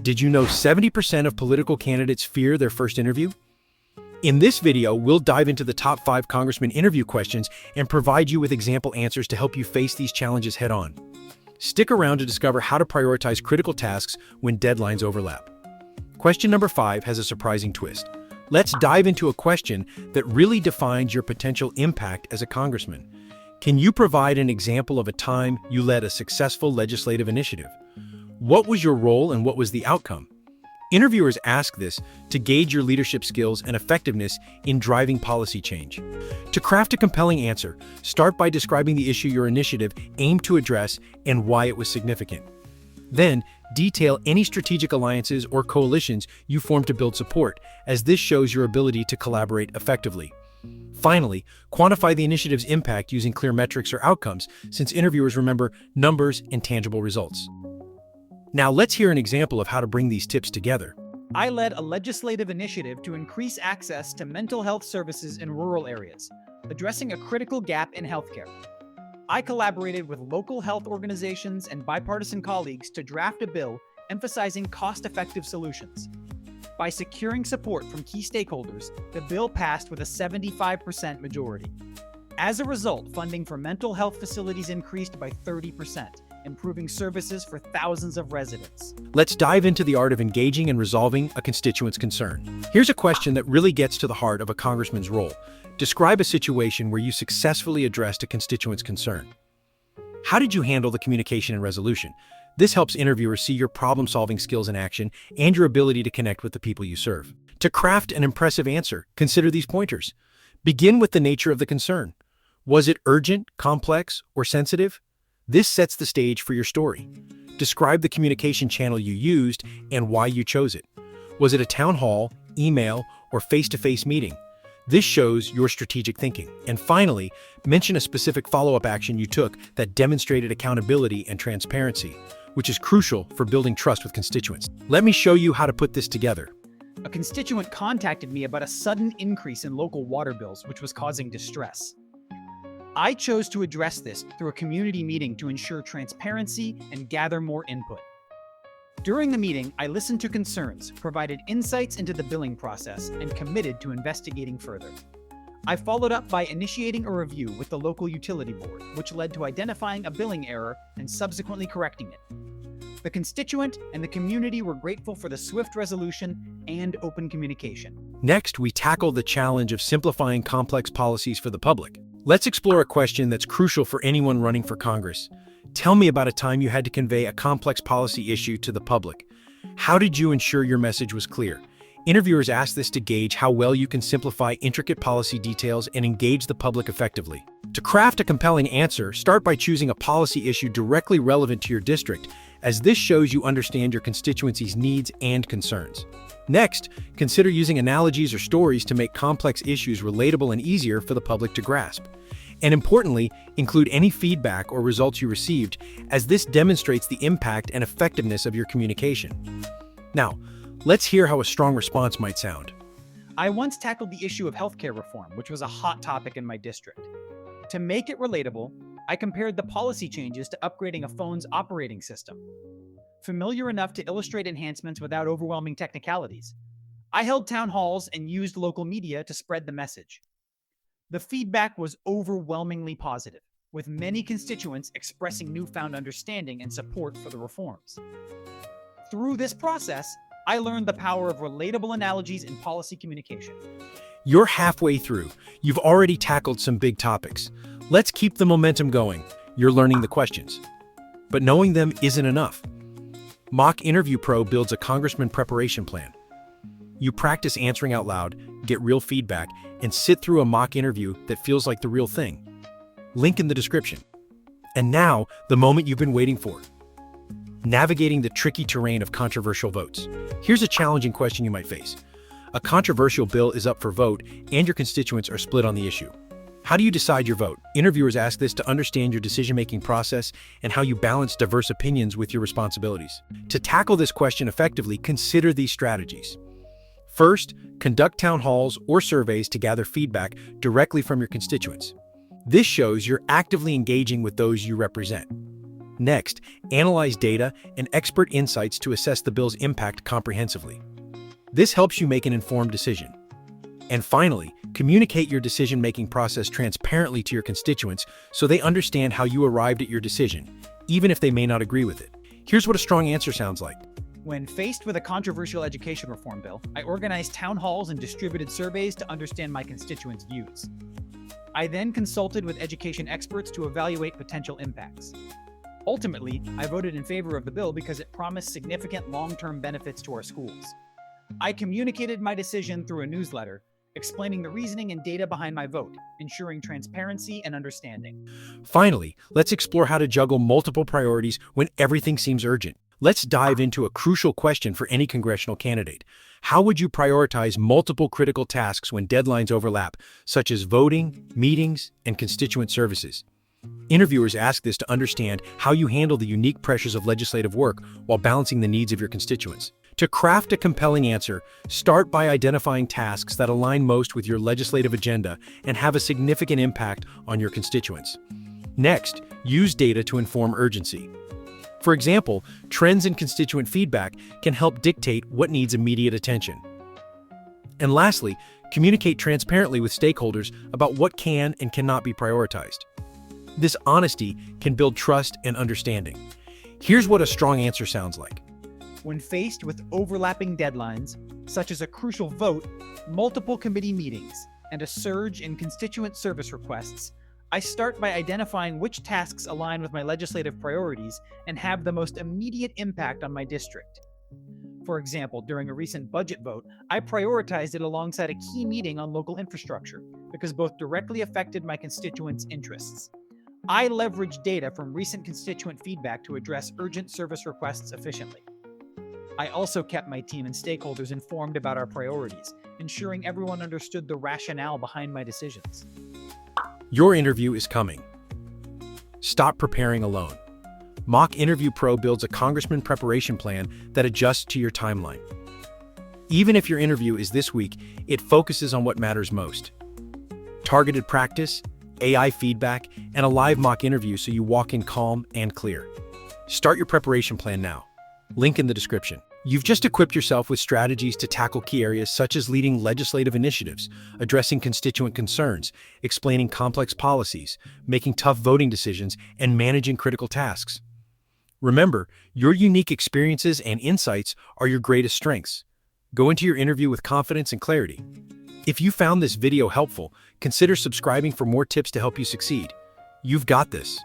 Did you know 70% of political candidates fear their first interview? In this video, we'll dive into the top 5 congressman interview questions and provide you with example answers to help you face these challenges head-on. Stick around to discover how to prioritize critical tasks when deadlines overlap. Question number 5 has a surprising twist. Let's dive into a question that really defines your potential impact as a congressman. Can you provide an example of a time you led a successful legislative initiative? What was your role and what was the outcome? Interviewers ask this to gauge your leadership skills and effectiveness in driving policy change. To craft a compelling answer, start by describing the issue your initiative aimed to address and why it was significant. Then, detail any strategic alliances or coalitions you formed to build support, as this shows your ability to collaborate effectively. Finally, quantify the initiative's impact using clear metrics or outcomes, since interviewers remember numbers and tangible results. Now let's hear an example of how to bring these tips together. I led a legislative initiative to increase access to mental health services in rural areas, addressing a critical gap in healthcare. I collaborated with local health organizations and bipartisan colleagues to draft a bill emphasizing cost-effective solutions. By securing support from key stakeholders, the bill passed with a 75% majority. As a result, funding for mental health facilities increased by 30%, improving services for thousands of residents. Let's dive into the art of engaging and resolving a constituent's concern. Here's a question that really gets to the heart of a congressman's role. Describe a situation where you successfully addressed a constituent's concern. How did you handle the communication and resolution? This helps interviewers see your problem-solving skills in action and your ability to connect with the people you serve. To craft an impressive answer, consider these pointers. Begin with the nature of the concern. Was it urgent, complex, or sensitive? This sets the stage for your story. Describe the communication channel you used and why you chose it. Was it a town hall, email, or face-to-face meeting? This shows your strategic thinking. And finally, mention a specific follow-up action you took that demonstrated accountability and transparency, which is crucial for building trust with constituents. Let me show you how to put this together. A constituent contacted me about a sudden increase in local water bills, which was causing distress. I chose to address this through a community meeting to ensure transparency and gather more input. During the meeting, I listened to concerns, provided insights into the billing process, and committed to investigating further. I followed up by initiating a review with the local utility board, which led to identifying a billing error and subsequently correcting it. The constituent and the community were grateful for the swift resolution and open communication. Next, we tackle the challenge of simplifying complex policies for the public. Let's explore a question that's crucial for anyone running for Congress. Tell me about a time you had to convey a complex policy issue to the public. How did you ensure your message was clear? Interviewers ask this to gauge how well you can simplify intricate policy details and engage the public effectively. To craft a compelling answer, start by choosing a policy issue directly relevant to your district, as this shows you understand your constituency's needs and concerns. Next, consider using analogies or stories to make complex issues relatable and easier for the public to grasp. And importantly, include any feedback or results you received, as this demonstrates the impact and effectiveness of your communication. Now, let's hear how a strong response might sound. I once tackled the issue of healthcare reform, which was a hot topic in my district. To make it relatable, I compared the policy changes to upgrading a phone's operating system. Familiar enough to illustrate enhancements without overwhelming technicalities. I held town halls and used local media to spread the message. The feedback was overwhelmingly positive, with many constituents expressing newfound understanding and support for the reforms. Through this process, I learned the power of relatable analogies in policy communication. You're halfway through. You've already tackled some big topics. Let's keep the momentum going. You're learning the questions. But knowing them isn't enough. Mock Interview Pro builds a congressman preparation plan. You practice answering out loud, get real feedback, and sit through a mock interview that feels like the real thing. Link in the description. And now, the moment you've been waiting for. Navigating the tricky terrain of controversial votes. Here's a challenging question you might face. A controversial bill is up for vote, and your constituents are split on the issue. How do you decide your vote? Interviewers ask this to understand your decision-making process and how you balance diverse opinions with your responsibilities. To tackle this question effectively, consider these strategies. First, conduct town halls or surveys to gather feedback directly from your constituents. This shows you're actively engaging with those you represent. Next, analyze data and expert insights to assess the bill's impact comprehensively. This helps you make an informed decision. And finally, communicate your decision-making process transparently to your constituents so they understand how you arrived at your decision, even if they may not agree with it. Here's what a strong answer sounds like. When faced with a controversial education reform bill, I organized town halls and distributed surveys to understand my constituents' views. I then consulted with education experts to evaluate potential impacts. Ultimately, I voted in favor of the bill because it promised significant long-term benefits to our schools. I communicated my decision through a newsletter, explaining the reasoning and data behind my vote, ensuring transparency and understanding. Finally, let's explore how to juggle multiple priorities when everything seems urgent. Let's dive into a crucial question for any congressional candidate. How would you prioritize multiple critical tasks when deadlines overlap, such as voting, meetings, and constituent services? Interviewers ask this to understand how you handle the unique pressures of legislative work while balancing the needs of your constituents. To craft a compelling answer, start by identifying tasks that align most with your legislative agenda and have a significant impact on your constituents. Next, use data to inform urgency. For example, trends in constituent feedback can help dictate what needs immediate attention. And lastly, communicate transparently with stakeholders about what can and cannot be prioritized. This honesty can build trust and understanding. Here's what a strong answer sounds like. When faced with overlapping deadlines, such as a crucial vote, multiple committee meetings, and a surge in constituent service requests, I start by identifying which tasks align with my legislative priorities and have the most immediate impact on my district. For example, during a recent budget vote, I prioritized it alongside a key meeting on local infrastructure because both directly affected my constituents' interests. I leveraged data from recent constituent feedback to address urgent service requests efficiently. I also kept my team and stakeholders informed about our priorities, ensuring everyone understood the rationale behind my decisions. Your interview is coming. Stop preparing alone. Mock Interview Pro builds a Congressman preparation plan that adjusts to your timeline. Even if your interview is this week, it focuses on what matters most. Targeted practice, AI feedback, and a live mock interview so you walk in calm and clear. Start your preparation plan now. Link in the description. You've just equipped yourself with strategies to tackle key areas such as leading legislative initiatives, addressing constituent concerns, explaining complex policies, making tough voting decisions, and managing critical tasks. Remember, your unique experiences and insights are your greatest strengths. Go into your interview with confidence and clarity. If you found this video helpful, consider subscribing for more tips to help you succeed. You've got this.